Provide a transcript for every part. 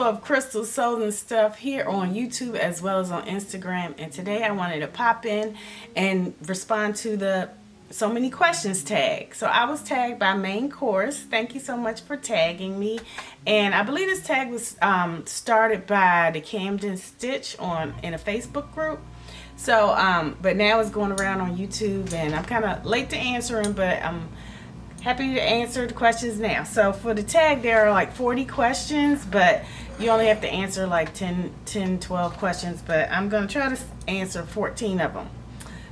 of Crystal Sews and Stuff here on YouTube as well as on Instagram, and today I wanted to pop in and respond to the so many questions tag. So I was tagged by Mane Coarse. Thank you so much for tagging me. And I believe this tag was started by the Camden Stitch in a Facebook group. So but now it's going around on YouTube, and I'm kind of late to answering, but I'm happy to answer the questions now. So for the tag, there are like 40 questions, but you only have to answer like 12 questions, but I'm going to try to answer 14 of them.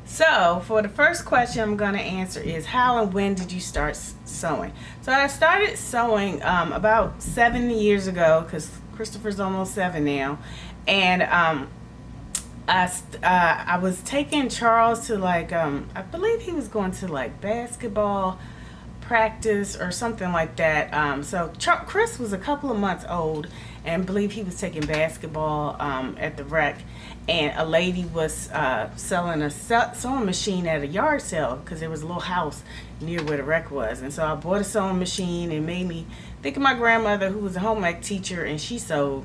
So for the first question I'm going to answer is, how and when did you start sewing? So I started sewing about 7 years ago, because Christopher's almost 7 now, and I was taking Charles to like I believe he was going to like basketball practice or something like that. So Chris was a couple of months old, and I believe he was taking basketball at the rec, and a lady was selling a sewing machine at a yard sale, because there was a little house near where the rec was. And so I bought a sewing machine, and made me think of my grandmother, who was a home ec teacher, and she sewed.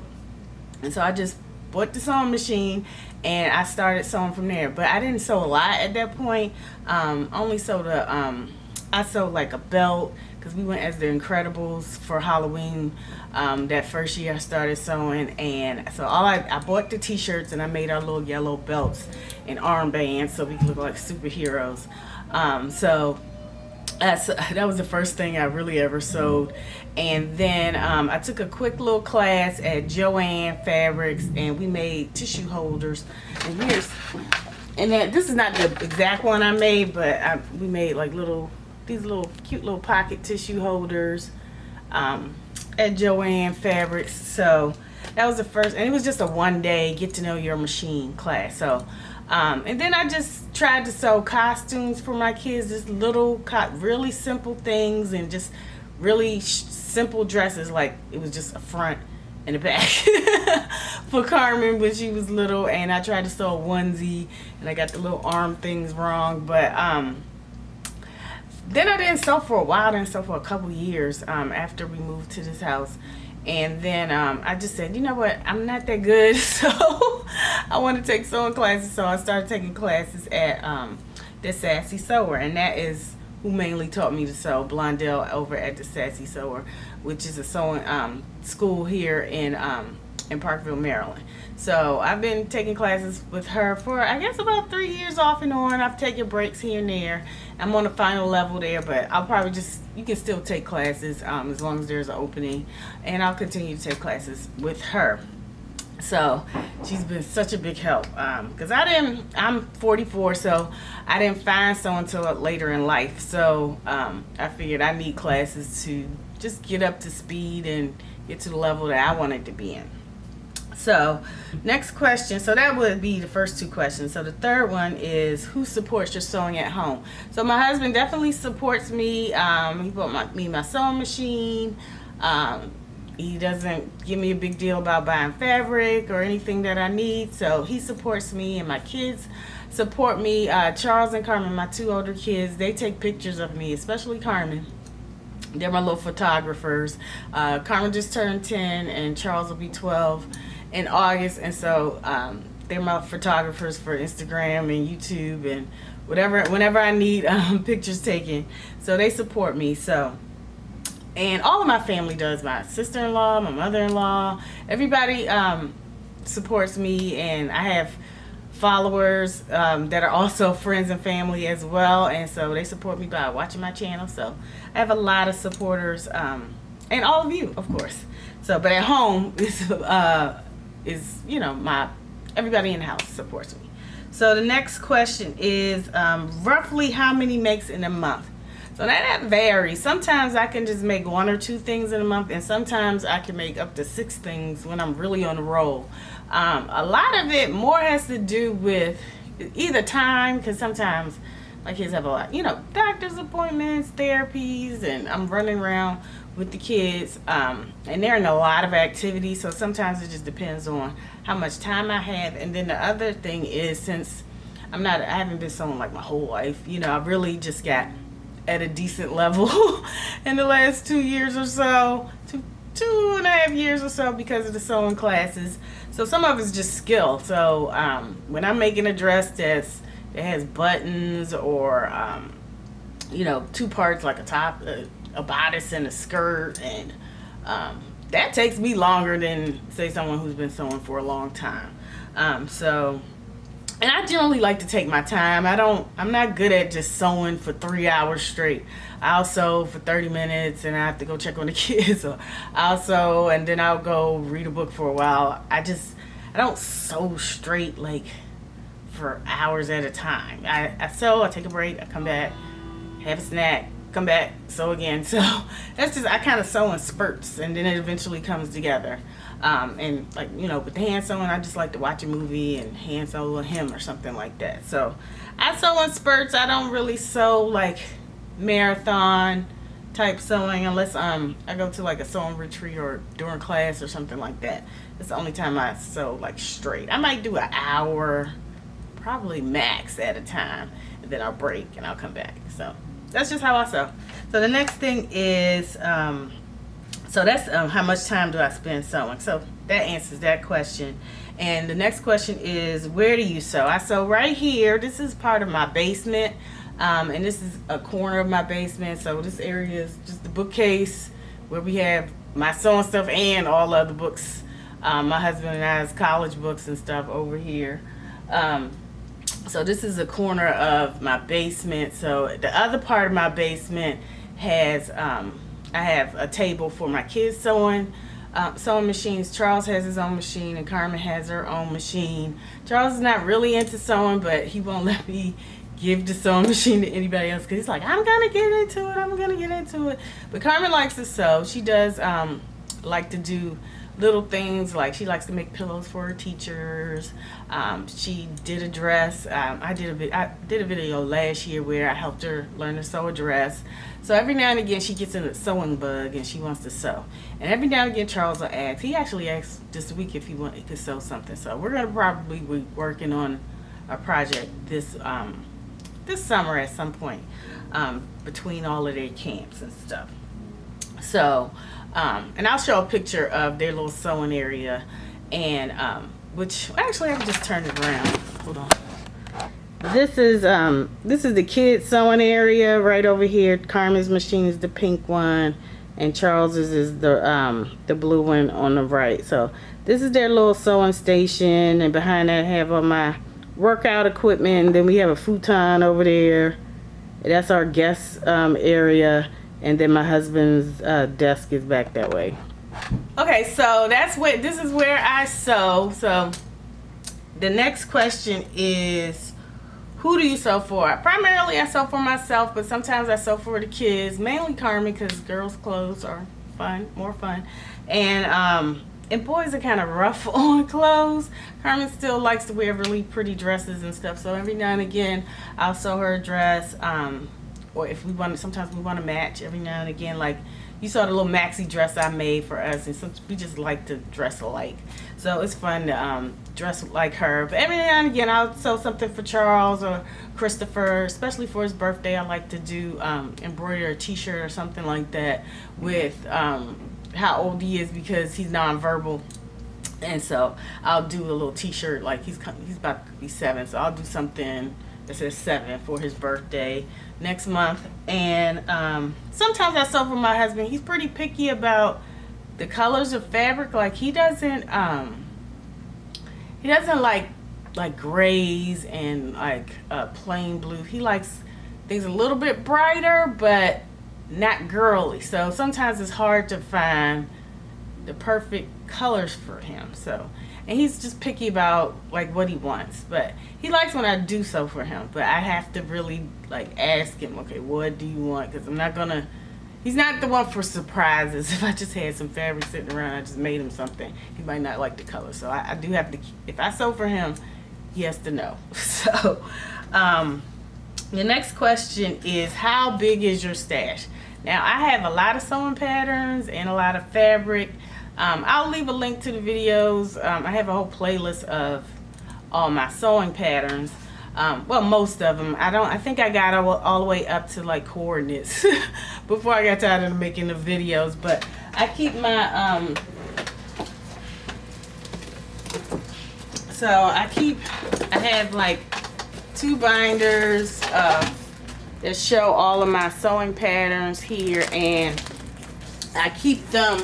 And so I just bought the sewing machine and I started sewing from there. But I didn't sew a lot at that point. Only sewed I sewed like a belt, because we went as the Incredibles for Halloween that first year I started sewing. And so I bought the t-shirts, and I made our little yellow belts and armbands so we could look like superheroes. So that was the first thing I really ever sewed. And then I took a quick little class at Joann Fabrics, and we made tissue holders. And then this is not the exact one I made, but we made like these little cute little pocket tissue holders at Joann Fabrics. So that was the first, and it was just a one-day get to know your machine class. So and then I just tried to sew costumes for my kids, just little really simple things, and just really simple dresses, like it was just a front and a back for Carmen when she was little. And I tried to sew a onesie, and I got the little arm things wrong. But then I didn't sew for a while. I didn't sew for a couple years after we moved to this house. And then I just said, you know what, I'm not that good, so I want to take sewing classes. So I started taking classes at the Sassy Sewer, and that is who mainly taught me to sew, Blondell over at the Sassy Sewer, which is a sewing school here in Parkville, Maryland. So I've been taking classes with her for, I guess, about 3 years off and on. I've taken breaks here and there. I'm on the final level there, but I'll probably you can still take classes as long as there's an opening, and I'll continue to take classes with her. So she's been such a big help, because I'm 44, so I didn't find sewing until later in life. So I figured I need classes to just get up to speed and get to the level that I wanted to be in. So next question, so that would be the first two questions. So the third one is, who supports your sewing at home? So my husband definitely supports me. He bought me my sewing machine. He doesn't give me a big deal about buying fabric or anything that I need, so he supports me. And my kids support me. Charles and Carmen, my two older kids, they take pictures of me, especially Carmen. They're my little photographers. Carmen just turned 10, and Charles will be 12 in August, and so they're my photographers for Instagram and YouTube and whenever I need pictures taken. So they support me. So, and all of my family does. My sister-in-law, my mother-in-law, everybody supports me, and I have followers that are also friends and family as well, and so they support me by watching my channel. So I have a lot of supporters, and all of you, of course. So, but at home is you know, everybody in the house supports me. So the next question is, roughly how many makes in a month? So that varies. Sometimes I can just make 1 or 2 things in a month, and sometimes I can make up to 6 things when I'm really on the roll. A lot of it more has to do with either time, because sometimes my kids have a lot, you know, doctor's appointments, therapies, and I'm running around with the kids, and they're in a lot of activities, so sometimes it just depends on how much time I have. And then the other thing is, since I haven't been sewing like my whole life, you know, I really just got at a decent level in the last 2 years or so, 2.5 years or so because of the sewing classes. So some of it's just skill. So when I'm making a dress that has buttons or two parts like a top, a bodice and a skirt, and that takes me longer than say someone who's been sewing for a long time. And I generally like to take my time. I'm not good at just sewing for 3 hours straight. I'll sew for 30 minutes and I have to go check on the kids, or I'll sew and then I'll go read a book for a while. I don't sew straight like for hours at a time. I sew, I take a break, I come back, have a snack, come back, sew again. So that's just, I kind of sew in spurts and then it eventually comes together. And like, with the hand sewing, I just like to watch a movie and hand sew a hymn or something like that. So I sew in spurts. I don't really sew like marathon type sewing unless I go to like a sewing retreat or during class or something like that. It's the only time I sew like straight. I might do an hour, probably max at a time, and then I'll break and I'll come back. So that's just how I sew. So the next thing is so that's how much time do I spend sewing. So that answers that question. And the next question is, where do you sew? I sew right here. This is part of my basement. And this is a corner of my basement. So this area is just the bookcase where we have my sewing stuff and all other books. My husband and I's college books and stuff over here. So this is a corner of my basement. So the other part of my basement has I have a table for my kids sewing machines. Charles has his own machine and Carmen has her own machine. Charles is not really into sewing, but he won't let me give the sewing machine to anybody else because he's like, I'm gonna get into it. But Carmen likes to sew. She does like to do little things, like she likes to make pillows for her teachers. She did a dress. I did a video last year where I helped her learn to sew a dress. So every now and again she gets in a sewing bug and she wants to sew. And every now and again Charles will ask. He actually asked this week if he could sew something. So we're gonna probably be working on a project this summer at some point, between all of their camps and stuff. So and I'll show a picture of their little sewing area, and which actually I can just turn it around. Hold on. This is the kids sewing area right over here. Carmen's machine is the pink one, and Charles's is the blue one on the right. So this is their little sewing station, and behind that I have all my workout equipment, and then we have a futon over there. That's our guest area. And then my husband's desk is back that way. Okay, so this is where I sew. So the next question is, who do you sew for? Primarily I sew for myself, but sometimes I sew for the kids, mainly Carmen, because girls' clothes are more fun. And boys are kind of rough on clothes. Carmen still likes to wear really pretty dresses and stuff. So every now and again I'll sew her a dress. Or if sometimes we want to match every now and again. Like you saw the little maxi dress I made for us, and we just like to dress alike. So it's fun to dress like her. But every now and again I'll sew something for Charles or Christopher, especially for his birthday. I like to do embroider a t-shirt or something like that with how old he is, because he's nonverbal. And so I'll do a little t-shirt, like he's about to be 7, so I'll do something that says 7 for his birthday next month. And sometimes I sew for my husband. He's pretty picky about the colors of fabric. Like he doesn't like grays and like plain blue. He likes things a little bit brighter but not girly. So sometimes it's hard to find the perfect colors for him. So, and he's just picky about like what he wants, but he likes when I do so for him. But I have to really like ask him, okay, what do you want? Because he's not the one for surprises. If I just had some fabric sitting around, I just made him something, he might not like the color. So I do have to, if I sew for him, he has to know. So the next question is, how big is your stash? Now I have a lot of sewing patterns and a lot of fabric. I'll leave a link to the videos. I have a whole playlist of all my sewing patterns. Well, most of them. I think I got all the way up to like coordinates before I got tired of making the videos. But I keep my I have like 2 binders that show all of my sewing patterns here, and I keep them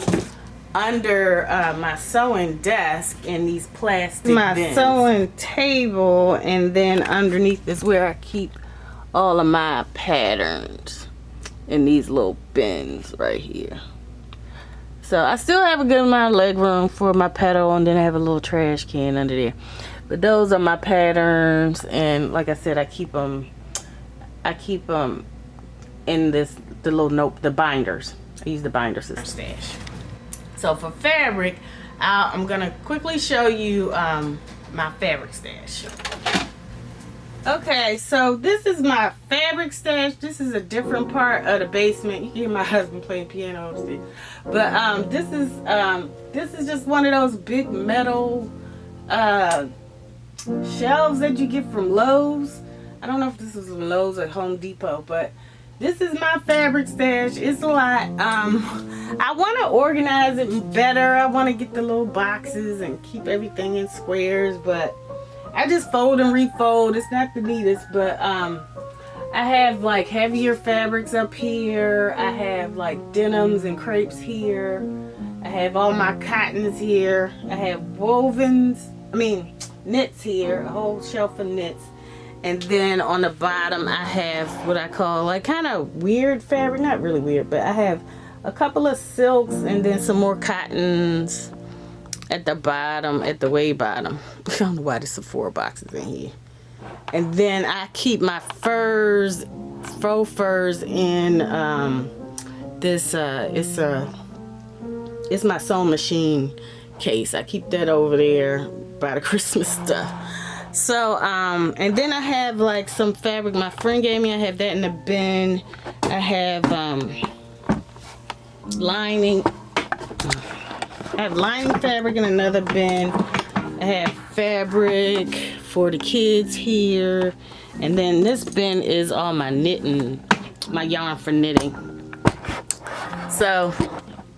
under my sewing desk in these plastic bins. Sewing table, and then underneath is where I keep all of my patterns in these little bins right here. So I still have a good amount of leg room for my pedal, and then I have a little trash can under there. But those are my patterns, and like I said, I keep them in the binders. I use the binder system. Stash. So for fabric, I'm gonna quickly show you my fabric stash. Okay, so this is my fabric stash. This is a different part of the basement. You can hear my husband playing piano upstairs. But this is just one of those big metal shelves that you get from Lowe's. I don't know if this is from Lowe's or Home Depot, but this is my fabric stash. It's a lot. I want to organize it better. I want to get the little boxes and keep everything in squares, but I just fold and refold. It's not the neatest, but I have like heavier fabrics up here. I have like denims and crepes here. I have all my cottons here. I have knits here, a whole shelf of knits. And then on the bottom I have what I call like kind of weird fabric, not really weird, but I have a couple of silks and then some more cottons at the bottom, at the way bottom. I don't know why there's some 4 boxes in here. And then I keep my faux furs in this it's my sewing machine case. I keep that over there by the Christmas stuff. So and then I have like some fabric my friend gave me. I have that in the bin. I have lining fabric in another bin. I have fabric for the kids here, and then this bin is all my knitting, my yarn for knitting. So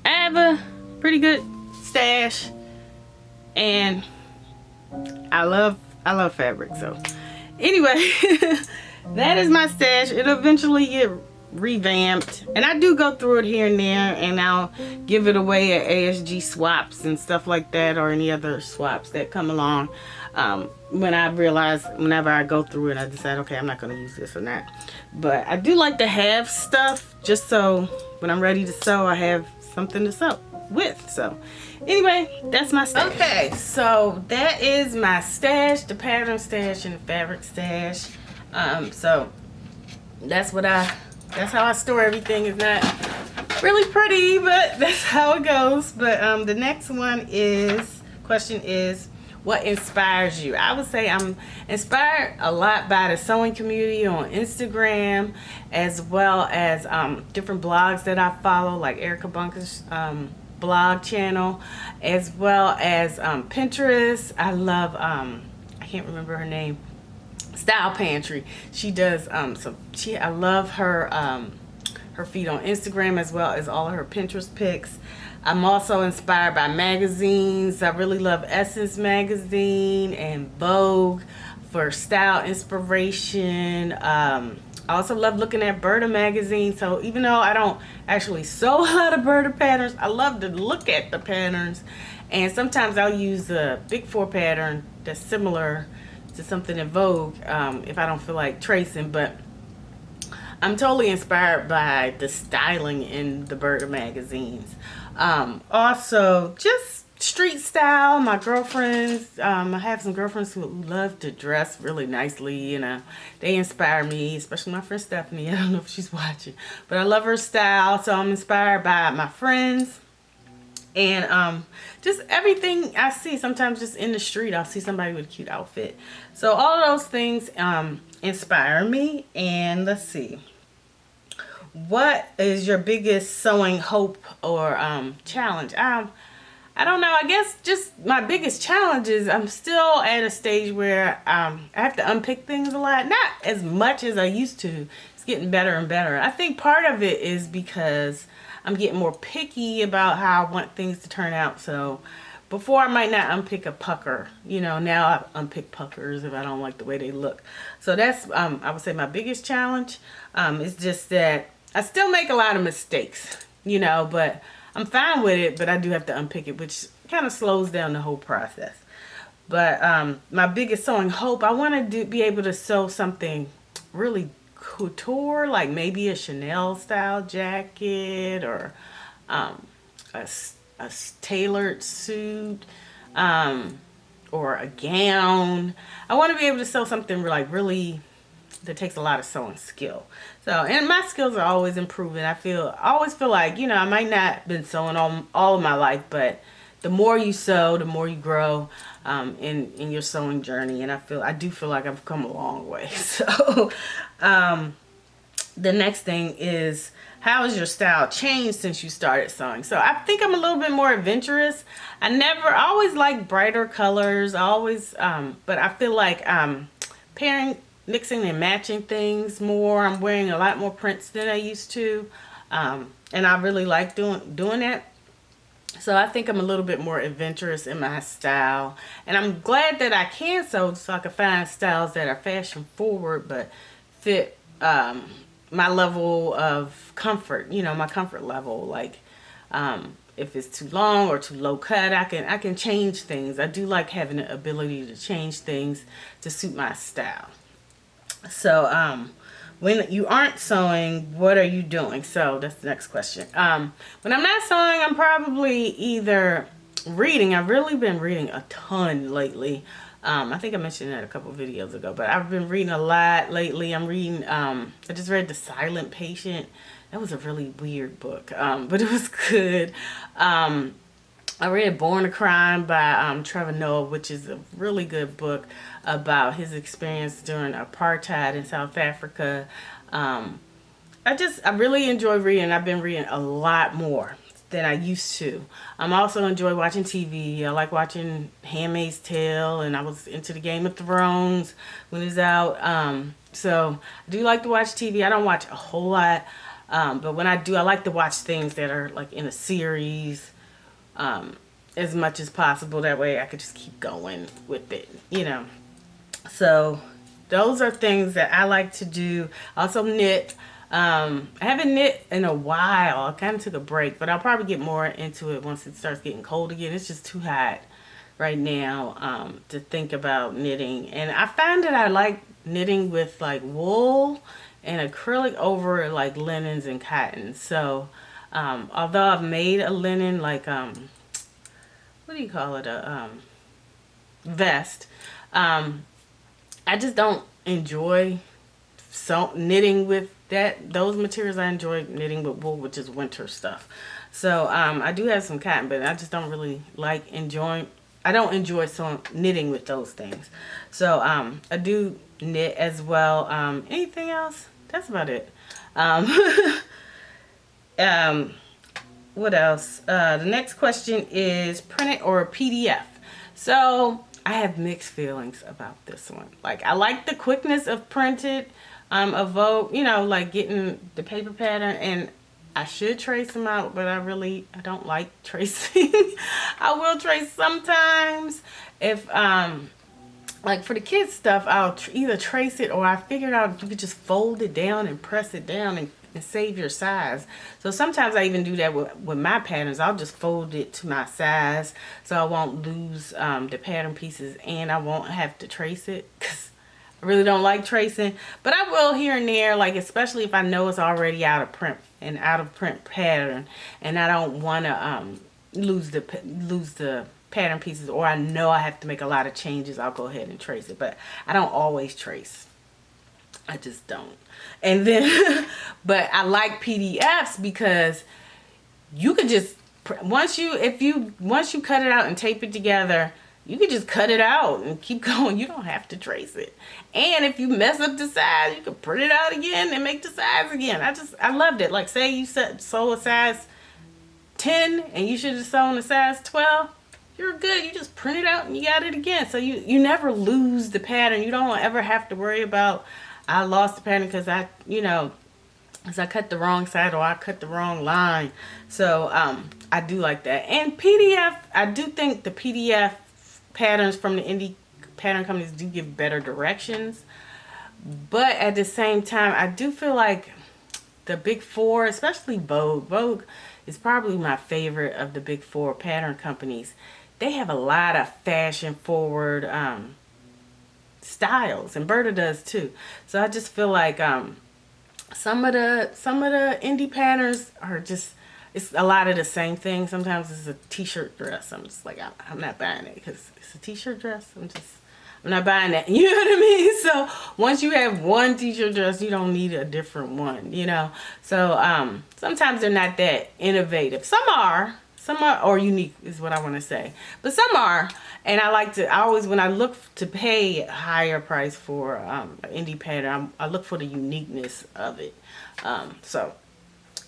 I have a pretty good stash, and I love fabric. So anyway, that is my stash. It'll eventually get revamped, and I do go through it here and there, and I'll give it away at ASG swaps and stuff like that, or any other swaps that come along. When I realize, whenever I go through it, I decide, okay, I'm not going to use this or that. But I do like to have stuff just so when I'm ready to sew, I have something to sew with. So anyway, that's my stash. Okay, so that is my stash, the pattern stash and the fabric stash. So that's how I store everything. It's not really pretty, but that's how it goes. But the next question is, what inspires you? I would say I'm inspired a lot by the sewing community on Instagram, as well as different blogs that I follow, like Erica Bunker's blog channel, as well as Pinterest. I love I can't remember her name, Style Pantry. She does I love her feed on Instagram, as well as all of her Pinterest pics. I'm also inspired by magazines. I really love Essence magazine and Vogue for style inspiration. I also love looking at Berta magazine. So even though I don't actually sew a lot of Berta patterns, I love to look at the patterns. And sometimes I'll use a Big 4 pattern that's similar to something in Vogue if I don't feel like tracing. But I'm totally inspired by the styling in the Berta magazines. Also, just street style. My girlfriends, I have some girlfriends who love to dress really nicely. You know, they inspire me, especially my friend Stephanie. I don't know if she's watching, but I love her style. So I'm inspired by my friends. And just everything I see. Sometimes just in the street, I'll see somebody with a cute outfit. So all of those things inspire me. And let's see. What is your biggest sewing hope or challenge? I don't know. I guess just my biggest challenge is I'm still at a stage where I have to unpick things a lot. Not as much as I used to. It's getting better and better. I think part of it is because I'm getting more picky about how I want things to turn out. So before I might not unpick a pucker, you know, now I unpick puckers if I don't like the way they look. So that's, I would say my biggest challenge. Is just that I still make a lot of mistakes, you know, but I'm fine with it, but I do have to unpick it, which kind of slows down the whole process. But my biggest sewing hope, I want to be able to sew something really couture, like maybe a Chanel style jacket or a tailored suit, or a gown. I want to be able to sew something like really that takes a lot of sewing skill. So, and my skills are always improving. I always feel like, you know, I might not have been sewing all of my life, but the more you sew, the more you grow in your sewing journey. And I do feel like I've come a long way. So, the next thing is, how has your style changed since you started sewing? So I think I'm a little bit more adventurous. I always like brighter colors. But I feel like mixing and matching things more. I'm wearing a lot more prints than I used to. And I really like doing that. So I think I'm a little bit more adventurous in my style. And I'm glad that I can sew so I can find styles that are fashion forward but fit my level of comfort, you know, my comfort level. Like if it's too long or too low cut, I can change things. I do like having the ability to change things to suit my style. So when you aren't sewing, what are you doing? So that's the next question. When I'm not sewing, I'm probably either reading. I've really been reading a ton lately. I think I mentioned that a couple videos ago, but I've been reading a lot lately. I'm reading, I just read The Silent Patient. That was a really weird book, but it was good. I read Born a Crime by Trevor Noah, which is a really good book about his experience during apartheid in South Africa. I really enjoy reading. I've been reading a lot more than I used to. I also enjoy watching TV. I like watching Handmaid's Tale, and I was into the Game of Thrones when it was out. So I do like to watch TV. I don't watch a whole lot, but when I do, I like to watch things that are like in a series as much as possible. That way I could just keep going with it, you know. So those are things that I like to do. I also knit. I haven't knit in a while. I kind of took a break, but I'll probably get more into it once it starts getting cold again. It's just too hot right now to think about knitting. And I find that I like knitting with like wool and acrylic over like linens and cotton. So although I've made a linen, like what do you call it, a vest, I just don't enjoy knitting with those materials. I enjoy knitting with wool, which is winter stuff. So I do have some cotton, but I just don't really I don't enjoy knitting with those things. So I do knit as well. Anything else? That's about it. What else? The next question is printed or PDF. So I have mixed feelings about this one. Like, I like the quickness of printed, of Vogue, you know, like getting the paper pattern, and I should trace them out, but I don't like tracing. I will trace sometimes. If like for the kids stuff, I'll either trace it, or I figured out you could just fold it down and press it down and save your size. So sometimes I even do that with my patterns. I'll just fold it to my size so I won't lose the pattern pieces, and I won't have to trace it, because I really don't like tracing. But I will here and there, like especially if I know it's already out of print pattern, and I don't want to lose the pattern pieces, or I know I have to make a lot of changes, I'll go ahead and trace it. But I don't always trace. I just don't. And then, but I like PDFs because you could just, once you cut it out and tape it together, you can just cut it out and keep going. You don't have to trace it. And if you mess up the size, you can print it out again and make the size again. I loved it. Like, say you sew a size 10 and you should have sewn a size 12. You're good. You just print it out and you got it again. So you never lose the pattern. You don't ever have to worry about, I lost the pattern because because I cut the wrong side or I cut the wrong line. So I do like that. And PDF, I do think the PDF patterns from the indie pattern companies do give better directions. But at the same time, I do feel like the big four, especially Vogue is probably my favorite of the big four pattern companies. They have a lot of fashion forward styles, and Berta does too. So I just feel like some of the indie patterns are just, it's a lot of the same thing. Sometimes it's a t-shirt dress. I'm just like, I'm not buying it because it's a t-shirt dress. I'm not buying that. You know what I mean? So once you have one t-shirt dress, you don't need a different one, you know? So sometimes they're not that innovative. Some are, or unique is what I want to say. But some are. And I always, when I look to pay a higher price for an indie pattern, I look for the uniqueness of it. So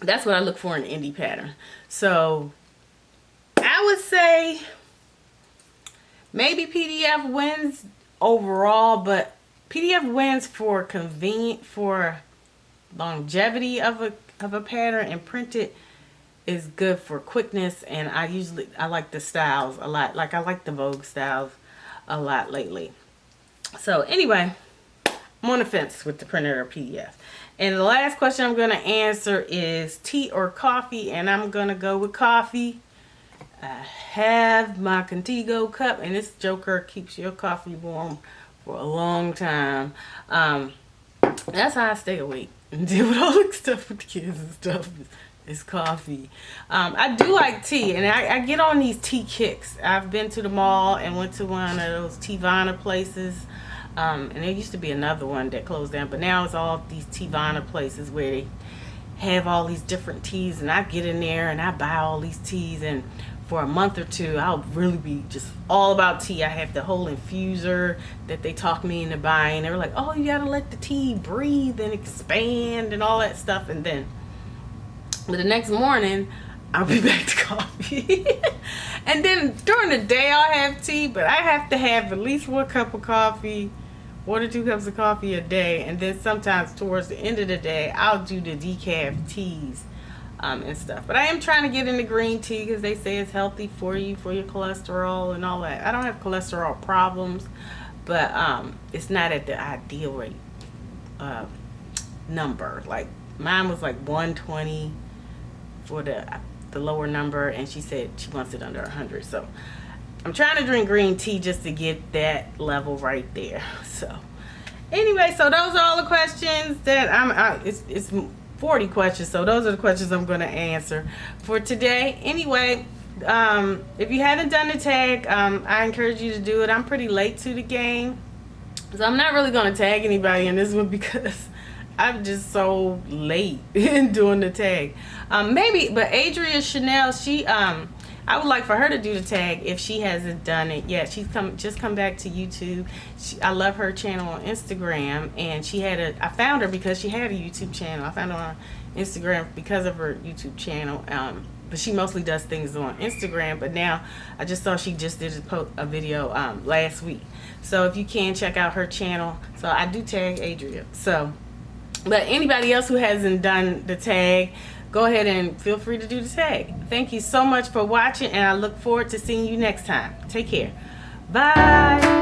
that's what I look for in an indie pattern. So I would say maybe PDF wins overall, but PDF wins for longevity of a pattern, and printed is good for quickness. And I like the styles a lot. Like I like the Vogue styles a lot lately. So anyway, I'm on the fence with the printed or PDF. And the last question I'm going to answer is tea or coffee, and I'm going to go with coffee. I have my Contigo cup, and this joker keeps your coffee warm for a long time. That's how I stay awake and deal with all the stuff with the kids and stuff. Is coffee. I do like tea, and I get on these tea kicks. I've been to the mall and went to one of those Teavana places. And there used to be another one that closed down, but now it's all these Teavana places where they have all these different teas, and I get in there and I buy all these teas, and for a month or two I'll really be just all about tea. I have the whole infuser that they talk me into buying. They were like, oh, you gotta let the tea breathe and expand and all that stuff. And then but the next morning I'll be back to coffee. And then during the day I'll have tea, but I have to have at least 1 cup of coffee, 1 or 2 cups of coffee a day. And then sometimes towards the end of the day I'll do the decaf teas and stuff. But I am trying to get into green tea because they say it's healthy for you, for your cholesterol and all that. I don't have cholesterol problems, but it's not at the ideal rate number. Like mine was like 120 for the lower number, and she said she wants it under 100. So I'm trying to drink green tea just to get that level right there. So anyway, so those are all the questions that it's 40 questions, so those are the questions I'm going to answer for today. Anyway, if you haven't done the tag, I encourage you to do it. I'm pretty late to the game, so I'm not really going to tag anybody in this one because I'm just so late in doing the tag. Maybe, but Adria Chanel, I would like for her to do the tag if she hasn't done it yet. She's just come back to YouTube. I love her channel on Instagram, and I found her because she had a YouTube channel. I found her on Instagram because of her YouTube channel. But she mostly does things on Instagram. But now I just saw she just did a video last week. So if you can check out her channel. So I do tag Adria. So, but anybody else who hasn't done the tag, go ahead and feel free to do the tag. Thank you so much for watching, and I look forward to seeing you next time. Take care. Bye.